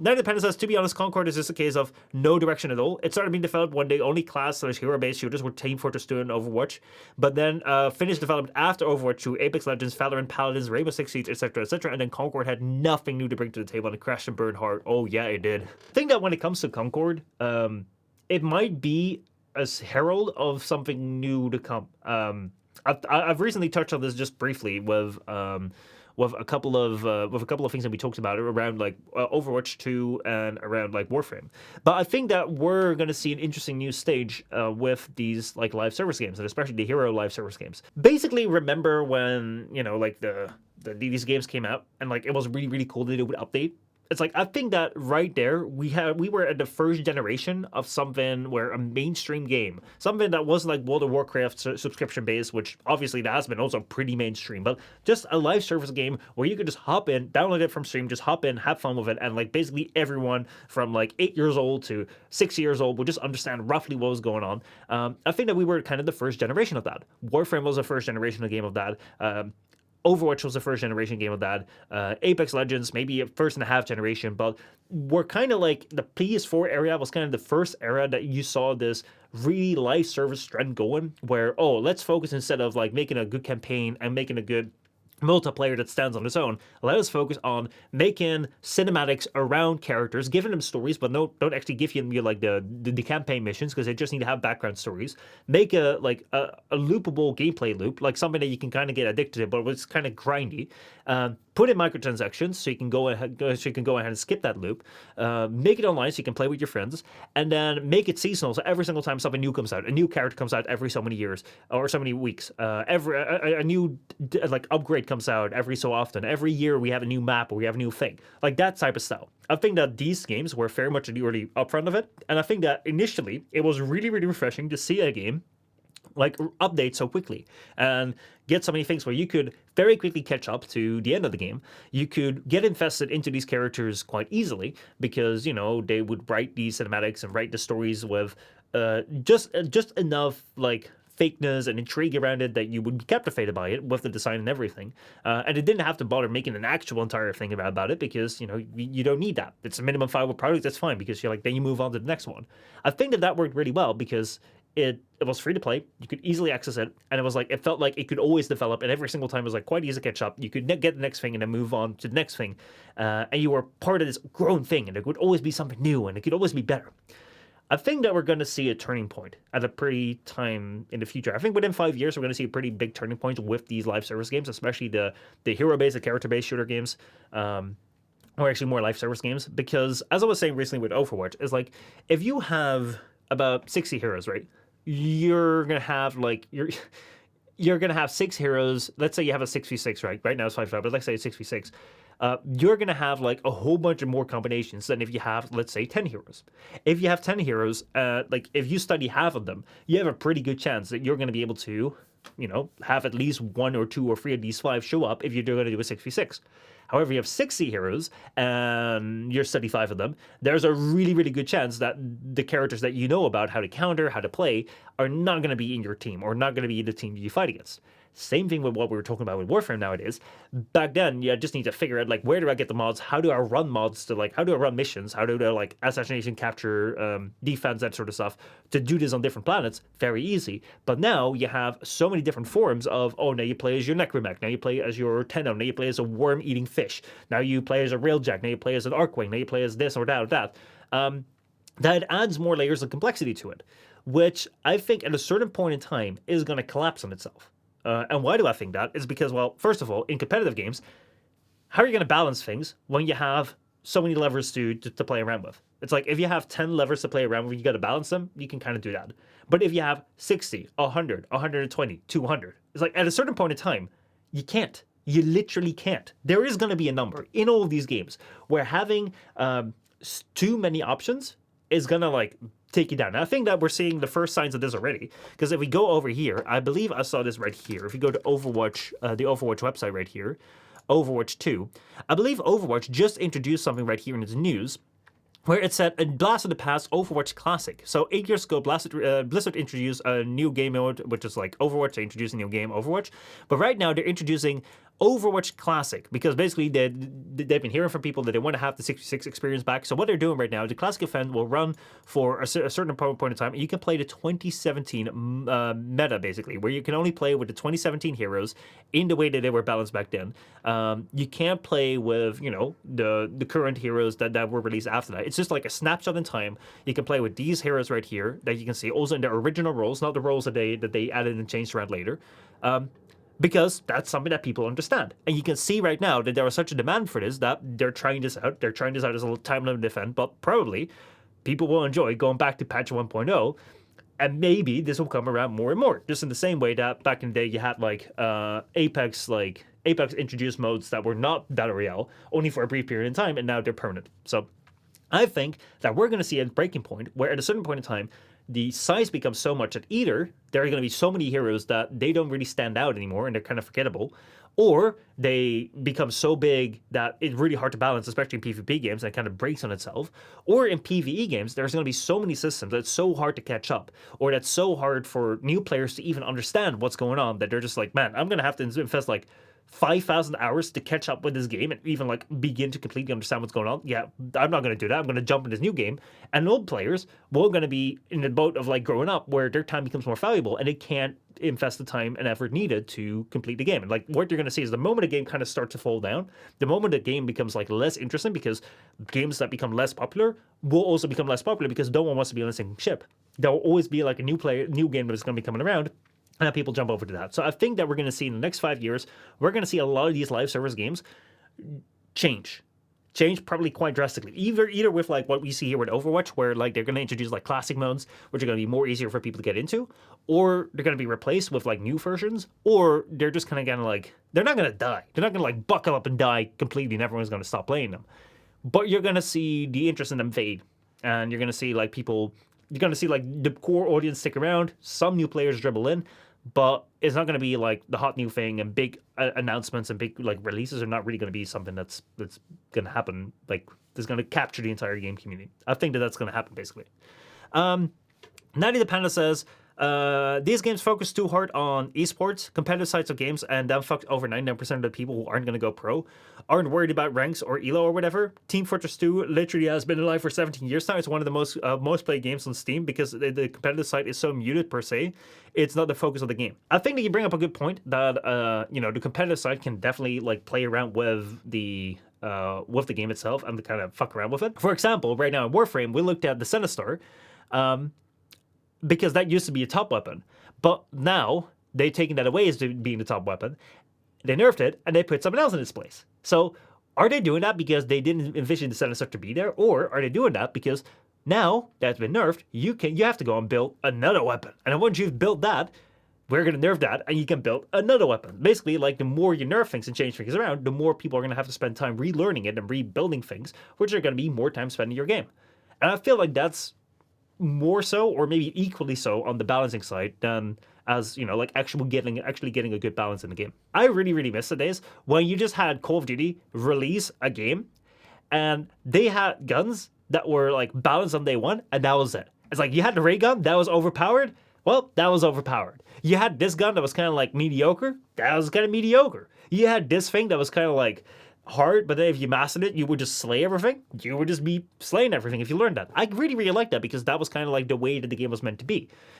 That depends, as to be honest, Concord is just a case of no direction at all. It started being developed one day, only class/hero-based shooters were Team Fortress 2 and Overwatch, but then finished development after Overwatch 2, Apex Legends, Valorant, Paladins, Rainbow Six Siege, etc., etc., and then Concord had nothing new to bring to the table, and it crashed and burned hard. Oh yeah, it did. I think that when it comes to Concord, it might be a herald of something new to come. I've recently touched on this just briefly with a couple of things that we talked about around like Overwatch 2 and around like Warframe. But I think that we're going to see an interesting new stage with these like live service games, and especially the hero live service games. Basically, remember when like these games came out and like it was really really cool that it would update. It's like, I think that right there, we were at the first generation of something where a mainstream game, something that wasn't like World of Warcraft subscription based, which obviously that has been also pretty mainstream, but just a live service game where you could just hop in, download it from stream, just hop in, have fun with it, and like basically everyone from like 8 years old to 6 years old would just understand roughly what was going on. I think that we were kind of the first generation of that. Warframe was the first generation of game of that. Overwatch was the first generation game of that. Apex Legends, maybe a first and a half generation, but we're kind of like the PS4 era was kind of the first era that you saw this really live service trend going where, oh, let's focus instead of like making a good campaign and making a good multiplayer that stands on its own. Let us focus on making cinematics around characters, giving them stories, but don't actually give them like the campaign missions because they just need to have background stories. Make a loopable gameplay loop, like something that you can kind of get addicted to, but it's kind of grindy. Put in microtransactions so you can go ahead and skip that loop. Make it online so you can play with your friends, and then make it seasonal. So every single time something new comes out, a new character comes out every so many years or so many weeks. A new like upgrade comes out every so often. Every year we have a new map or we have a new thing, like that type of style. I think that these games were very much in the early upfront of it, and I think that initially it was really really refreshing to see a game like update so quickly and get so many things where you could very quickly catch up to the end of the game. You could get invested into these characters quite easily because they would write these cinematics and write the stories with just enough like fakeness and intrigue around it that you would be captivated by it with the design and everything. And it didn't have to bother making an actual entire thing about it because you don't need that. It's a minimum viable product. That's fine because you're like then you move on to the next one. I think that worked really well because it was free to play. You could easily access it, and it was like it felt like it could always develop, and every single time it was like quite easy to catch up. You could get the next thing and then move on to the next thing, and you were part of this growing thing, and there would always be something new, and it could always be better. I think that we're going to see a turning point at a pretty time in the future. I think within 5 years we're going to see a pretty big turning point with these live service games, especially the hero-based, the character-based shooter games. Or actually more live service games, because as I was saying recently with Overwatch, is like if you have about 60 heroes, right? You're gonna have like you're gonna have 6 heroes. Let's say you have a 6v6, right? Right now it's 5v5, but let's say it's 6v6. You're gonna have like a whole bunch of more combinations than if you have, let's say, 10 heroes. If you have 10 heroes, like if you study half of them, you have a pretty good chance that you're gonna be able to, have at least 1 or 2 or 3 of these 5 show up if you're going to do a 6v6. However, you have 60 heroes and you're study 5 of them, there's a really, really good chance that the characters that you know about how to counter, how to play, are not going to be in your team or not going to be in the team you fight against. Same thing with what we were talking about with Warframe nowadays. Back then, you just need to figure out, like, where do I get the mods? How do I run mods to, like, how do I run missions? How do I, like, assassination, capture, defense, that sort of stuff, to do this on different planets? Very easy. But now you have so many different forms of, oh, now you play as your Necromech, now you play as your Tenno, now you play as a worm-eating fish, now you play as a Railjack, now you play as an Arcwing, now you play as this or that or that. That adds more layers of complexity to it, which I think at a certain point in time is going to collapse on itself. And why do I think that? Is because, well, first of all, in competitive games, how are you going to balance things when you have so many levers to play around with? It's like if you have 10 levers to play around with, you got to balance them, you can kind of do that. But if you have 60, 100, 120, 200, it's like at a certain point in time, you can't. You literally can't. There is going to be a number in all of these games where having too many options is going to, like, take you down. Now, I think that we're seeing the first signs of this already, because if we go over here, I believe I saw this right here. If you go to Overwatch, the Overwatch website right here, Overwatch 2, I believe Overwatch just introduced something right here in its news, where it said a blast of the past Overwatch Classic. So 8 years ago, Blizzard introduced a new game mode, which is like Overwatch. They introduced a new game, Overwatch. But right now, they're introducing Overwatch Classic, because basically they've been hearing from people that they want to have the 66 experience back. So what they're doing right now, the Classic event will run for a certain point in time, and you can play the 2017 meta, basically, where you can only play with the 2017 heroes in the way that they were balanced back then. You can't play with, the current heroes that were released after that. It's just like a snapshot in time. You can play with these heroes right here that you can see, also in their original roles, not the roles that they added and changed around later. Because that's something that people understand. And you can see right now that there is such a demand for this that they're trying this out. They're trying this out as a time-limited event, but probably people will enjoy going back to patch 1.0, and maybe this will come around more and more. Just in the same way that back in the day you had Apex introduced modes that were not Battle Royale, only for a brief period in time, and now they're permanent. So I think that we're going to see a breaking point where at a certain point in time, the size becomes so much that either there are going to be so many heroes that they don't really stand out anymore and they're kind of forgettable, or they become so big that it's really hard to balance, especially in PvP games, and it kind of breaks on itself. Or in PvE games, there's going to be so many systems that it's so hard to catch up, or that's so hard for new players to even understand what's going on, that they're just like, man, I'm going to have to invest 5,000 hours to catch up with this game and even begin to completely understand what's going on. Yeah, I'm not going to do that. I'm going to jump in this new game. And old players will going to be in the boat of growing up, where their time becomes more valuable and they can't invest the time and effort needed to complete the game. And what you're going to see is the moment a game kind of starts to fall down, the moment the game becomes less interesting, because games that become less popular will also become less popular because no one wants to be on the same ship. There will always be a new game that is going to be coming around, and people jump over to that. So I think that we're going to see in the next 5 years, we're going to see a lot of these live service games change probably quite drastically. Either with what we see here with Overwatch, where they're going to introduce classic modes, which are going to be more easier for people to get into, or they're going to be replaced with new versions, or they're just kind of they're not going to die. They're not going to buckle up and die completely, and everyone's going to stop playing them. But you're going to see the interest in them fade, and you're going to see people. You're going to see the core audience stick around, some new players dribble in, but it's not going to be the hot new thing, and big announcements and big releases are not really going to be something that's going to happen. That's going to capture the entire game community. I think that's going to happen basically. Natty the Panda says, these games focus too hard on esports, competitive sides of games, and then fucked over 99% of the people who aren't going to go pro, aren't worried about ranks or elo or whatever. Team Fortress 2 literally has been alive for 17 years now. It's one of the most played games on Steam because the competitive side is so muted per se. It's not the focus of the game. I think that you bring up a good point that the competitive side can definitely play around with the game itself and to kind of fuck around with it. For example, right now in Warframe, we looked at the Sinistar, because that used to be a top weapon, but now they've taken that away as being the top weapon. They nerfed it and they put something else in its place. So are they doing that because they didn't envision the Sinistar to be there, or are they doing that because now that's been nerfed, you have to go and build another weapon, and then once you've built that, we're going to nerf that and you can build another weapon. Basically, the more you nerf things and change things around, the more people are going to have to spend time relearning it and rebuilding things, which are going to be more time spent in your game. And I feel that's more so, or maybe equally so, on the balancing side than as actually getting a good balance in the game. I really miss the days when you just had Call of Duty release a game and they had guns that were balanced on day one, and that was it. It's you had the ray gun that was overpowered. Well, that was overpowered. You had this gun that was kind of mediocre. That was kind of mediocre. You had this thing that was kind of hard, but then if you mastered it, you would just slay everything. You would just be slaying everything if you learned that. I really like that, because that was kind of the way that the game was meant to be.